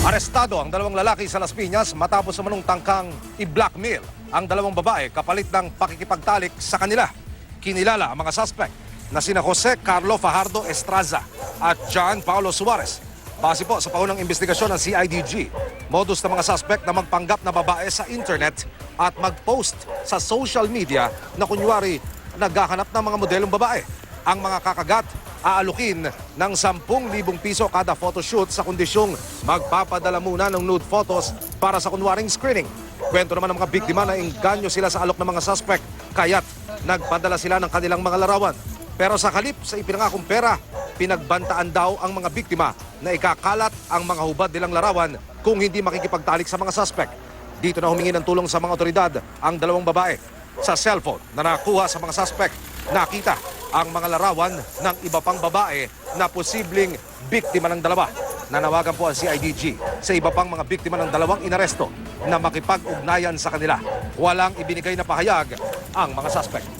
Arestado ang dalawang lalaki sa Las Piñas matapos umanong tangkang i-blackmail ang dalawang babae kapalit ng pakikipagtalik sa kanila. Kinilala ang mga suspect na sina Jose Carlo Fajardo Estraza at John Paulo Suarez. Base po sa paunang investigasyon ng CIDG, modus ng mga suspect na magpanggap na babae sa internet at mag-post sa social media na kunyari naghahanap ng mga modelong babae. Ang mga kakagat aalukin ng 10,000 piso kada photoshoot sa kondisyong magpapadala muna ng nude photos para sa kunwaring screening. Kwento naman ng mga biktima na engganyo sila sa alok ng mga suspect kaya't nagpadala sila ng kanilang mga larawan. Pero sa halip sa ipinangakong pera, pinagbantaan daw ang mga biktima na ikakalat ang mga hubad nilang larawan kung hindi makikipagtalik sa mga suspect. Dito na humingi ng tulong sa mga otoridad ang dalawang babae. Sa cellphone na nakuha sa mga suspect, nakita ang mga larawan ng iba pang babae na posibleng biktima ng dalawa. Nanawagan po ang CIDG sa iba pang mga biktima ng dalawang inaresto na makipag-ugnayan sa kanila. Walang ibinigay na pahayag ang mga suspect.